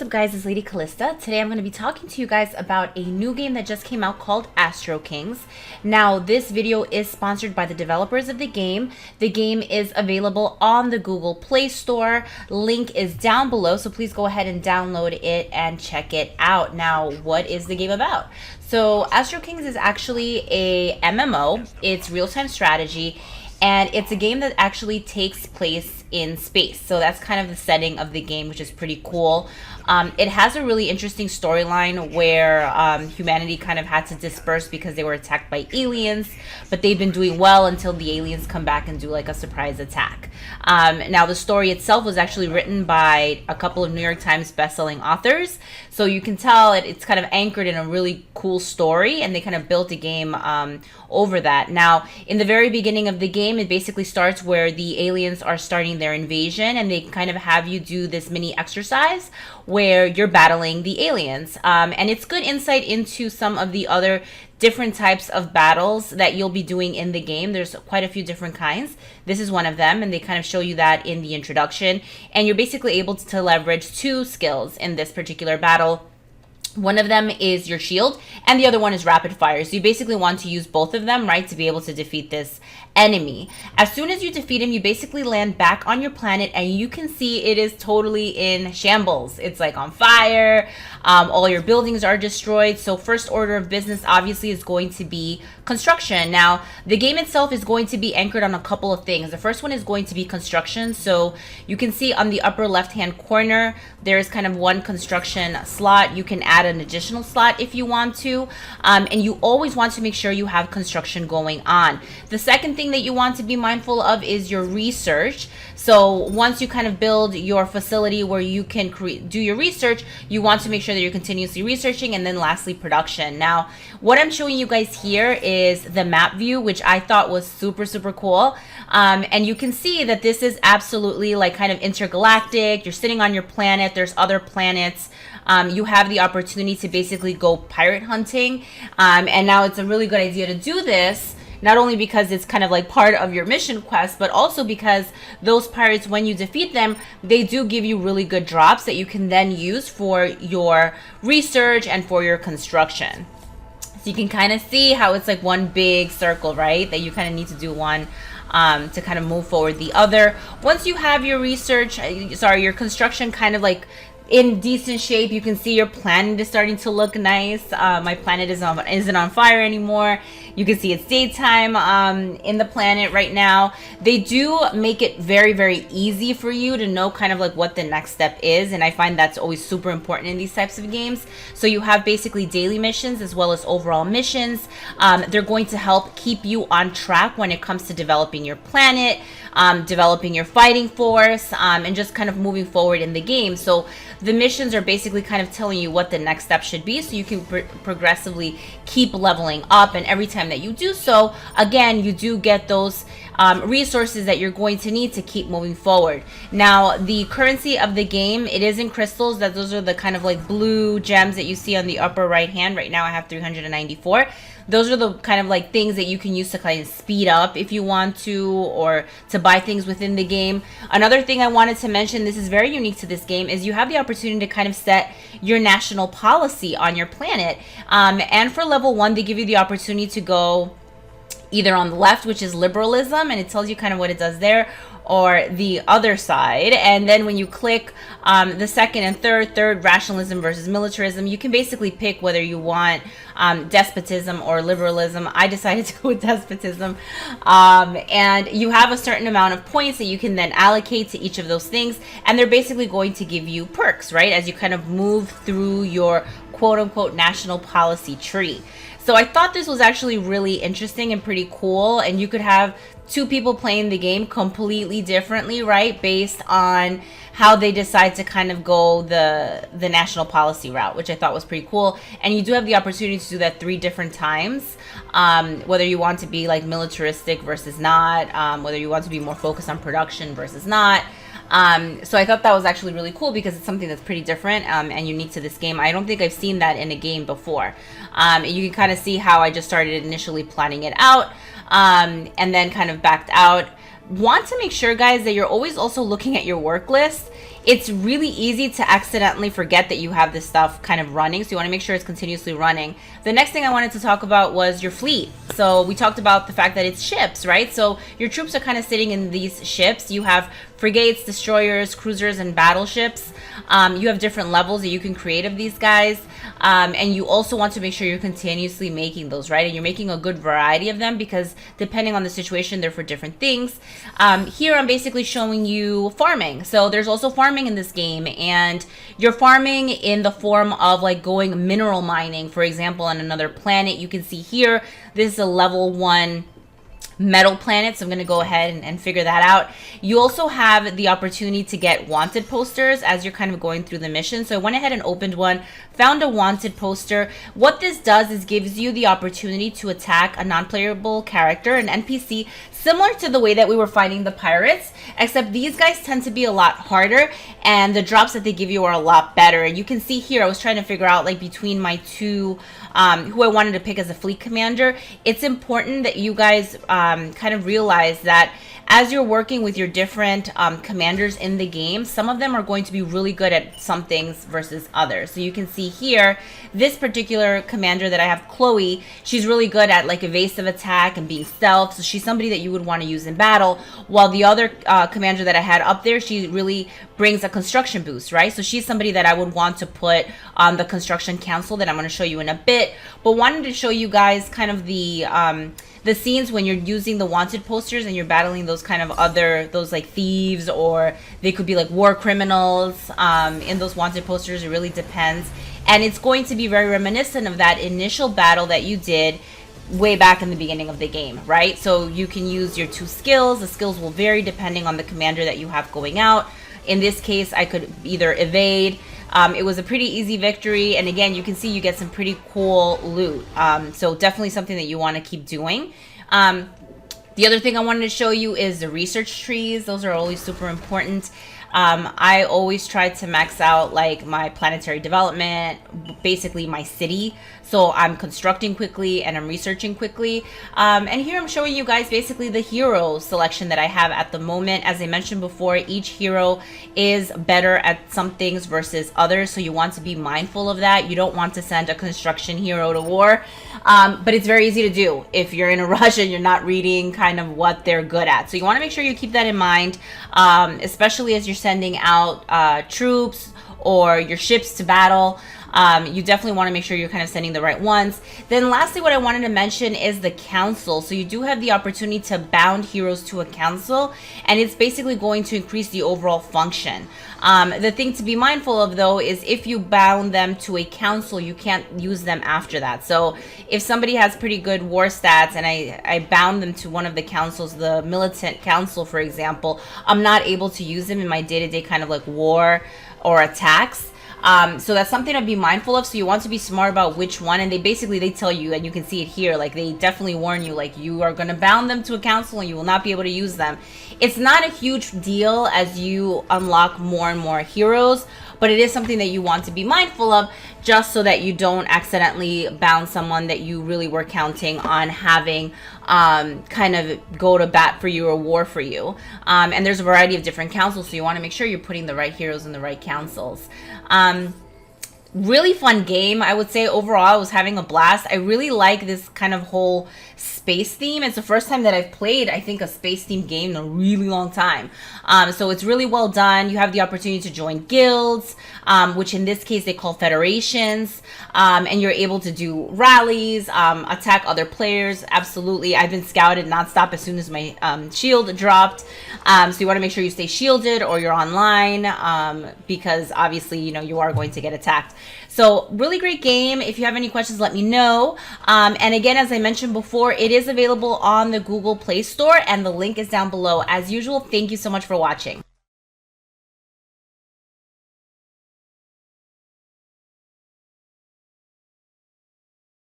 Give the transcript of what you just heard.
what's up guys, it's Lady Calysta. Today I'm going to be talking to you guys about a new game that just came out called AstroKings. Now this video is sponsored by the developers of the game. The game is available on the Google Play Store. Link is down below, so please go ahead and download it and check it out. Now what is the game about? So AstroKings is actually a MMO. It's real-time strategy. And it's a game that actually takes place in space. So that's kind of the setting of the game, which is pretty cool. It has a really interesting storyline where humanity kind of had to disperse because they were attacked by aliens, but they've been doing well until the aliens come back and do like a surprise attack. Now the story itself was actually written by a couple of New York Times bestselling authors. So you can tell it's kind of anchored in a really cool story, and they kind of built a game over that. Now, in the very beginning of the game, it basically starts where the aliens are starting their invasion, and they kind of have you do this mini exercise where you're battling the aliens. And it's good insight into some of the other different types of battles that you'll be doing in the game. There's quite a few different kinds. This is one of them, and they kind of show you that in the introduction. And you're basically able to leverage two skills in this particular battle. One of them is your shield, and the other one is rapid fire. So you basically want to use both of them, right, to be able to defeat this enemy. As soon as you defeat him, you basically land back on your planet, and you can see it is totally in shambles. It's like on fire. All your buildings are destroyed. So first order of business obviously is going to be construction. Now, the game itself is going to be anchored on a couple of things. The first one is going to be construction. So you can see on the upper left-hand corner, there is kind of one construction slot. You can add an additional slot if you want to. And you always want to make sure you have construction going on. The second thing that you want to be mindful of is your research. So once you kind of build your facility where you can do your research, you want to make sure that you're continuously researching. And then lastly, production. Now, what I'm showing you guys here is the map view, which I thought was super, super cool. And you can see that this is absolutely like kind of intergalactic. You're sitting on your planet. There's other planets. You have the opportunity to basically go pirate hunting. And now it's a really good idea to do this, not only because it's kind of like part of your mission quest, but also because those pirates, when you defeat them, they do give you really good drops that you can then use for your research and for your construction. So you can kind of see how it's like one big circle, right? That you kind of need to do one to kind of move forward the other. Once you have your your construction kind of like in decent shape, you can see your planet is starting to look nice. My planet isn't on fire anymore. You can see it's daytime in the planet right now. They do make it very, very easy for you to know kind of like what the next step is, and I find that's always super important in these types of games. So you have basically daily missions as well as overall missions. They're going to help keep you on track when it comes to developing your planet, developing your fighting force, and just kind of moving forward in the game. So the missions are basically kind of telling you what the next step should be, so you can progressively keep leveling up. And every time that you do so, again, you do get those resources that you're going to need to keep moving forward. Now, the currency of the game, it is in crystals. Those are the kind of like blue gems that you see on the upper right hand. Right now I have 394. Those are the kind of like things that you can use to kind of speed up if you want to, or to buy things within the game. Another thing I wanted to mention, this is very unique to this game, is you have the opportunity to kind of set your national policy on your planet. And for level 1, they give you the opportunity to go either on the left, which is liberalism, and it tells you kind of what it does there, or the other side. And then when you click the second and third, rationalism versus militarism, you can basically pick whether you want despotism or liberalism. I decided to go with despotism. And you have a certain amount of points that you can then allocate to each of those things, and they're basically going to give you perks, right, as you kind of move through your quote-unquote national policy tree. So I thought this was actually really interesting and pretty cool, and you could have two people playing the game completely differently, right, based on how they decide to kind of go the national policy route, which I thought was pretty cool. And you do have the opportunity to do that 3 different times, whether you want to be like militaristic versus not, whether you want to be more focused on production versus not. So I thought that was actually really cool because it's something that's pretty different and unique to this game. I don't think I've seen that in a game before. You can kind of see how I just started initially planning it out and then kind of backed out. want to make sure, guys, that you're always also looking at your work list. It's really easy to accidentally forget that you have this stuff kind of running, so you want to make sure it's continuously running. The next thing I wanted to talk about was your fleet. So we talked about the fact that it's ships, right? So your troops are kind of sitting in these ships. You have frigates, destroyers, cruisers, and battleships. You have different levels that you can create of these guys. And you also want to make sure you're continuously making those, right? And you're making a good variety of them, because depending on the situation, they're for different things. Here I'm basically showing you farming. So there's also farming in this game, and you're farming in the form of like going mineral mining, for example, on another planet. You can see here, this is a level 1 metal planet, so I'm going to go ahead and figure that out. You also have the opportunity to get wanted posters as you're kind of going through the mission. So I went ahead and opened one, found a wanted poster. What this does is gives you the opportunity to attack a non-playable character, an NPC, similar to the way that we were fighting the pirates, except these guys tend to be a lot harder, and the drops that they give you are a lot better. And you can see here, I was trying to figure out like between my two who I wanted to pick as a fleet commander. It's important that you guys kind of realize that as you're working with your different commanders in the game, some of them are going to be really good at some things versus others. So you can see here, this particular commander that I have, Chloe, she's really good at like evasive attack and being stealth. So she's somebody that you would want to use in battle. While the other commander that I had up there, she really brings a construction boost, right? So she's somebody that I would want to put on the construction council that I'm going to show you in a bit. But wanted to show you guys kind of the scenes when you're using the wanted posters and you're battling those kind of those like thieves, or they could be like war criminals in those wanted posters. It really depends. And it's going to be very reminiscent of that initial battle that you did way back in the beginning of the game, right? So you can use your 2 skills. The skills will vary depending on the commander that you have going out. In this case, I could either evade. It was a pretty easy victory, and again, you can see you get some pretty cool loot. So definitely something that you want to keep doing. The other thing I wanted to show you is the research trees. Those are always super important. I always try to max out like my planetary development, basically my city. So I'm constructing quickly and I'm researching quickly. And here I'm showing you guys basically the hero selection that I have at the moment. As I mentioned before, each hero is better at some things versus others. So you want to be mindful of that. You don't want to send a construction hero to war. But it's very easy to do if you're in a rush and you're not reading kind of what they're good at. So you want to make sure you keep that in mind, especially as you're sending out troops or your ships to battle. You definitely want to make sure you're kind of sending the right ones. Then lastly, what I wanted to mention is the council. So you do have the opportunity to bound heroes to a council, and it's basically going to increase the overall function. The thing to be mindful of though is if you bound them to a council, you can't use them after that. So if somebody has pretty good war stats and I bound them to one of the councils, the militant council for example, I'm not able to use them in my day-to-day kind of like war or attacks. So that's something to be mindful of. So you want to be smart about which one, and they tell you, and you can see it here, like they definitely warn you, like you are going to bound them to a council and you will not be able to use them. It's not a huge deal as you unlock more and more heroes, but it is something that you want to be mindful of, just so that you don't accidentally bound someone that you really were counting on having kind of go to bat for you or war for you. And there's a variety of different councils, so you want to make sure you're putting the right heroes in the right councils. Really fun game, I would say. Overall, I was having a blast. I really like this kind of whole space theme. It's the first time that I've played, I think, a space themed game in a really long time. So it's really well done. You have the opportunity to join guilds, which in this case they call federations, and you're able to do rallies, attack other players. Absolutely. I've been scouted nonstop as soon as my shield dropped. So you want to make sure you stay shielded or you're online, because obviously, you know, you are going to get attacked. So really great game. If you have any questions, let me know. And again, as I mentioned before, it is available on the Google Play Store, and the link is down below. As usual, thank you so much for watching.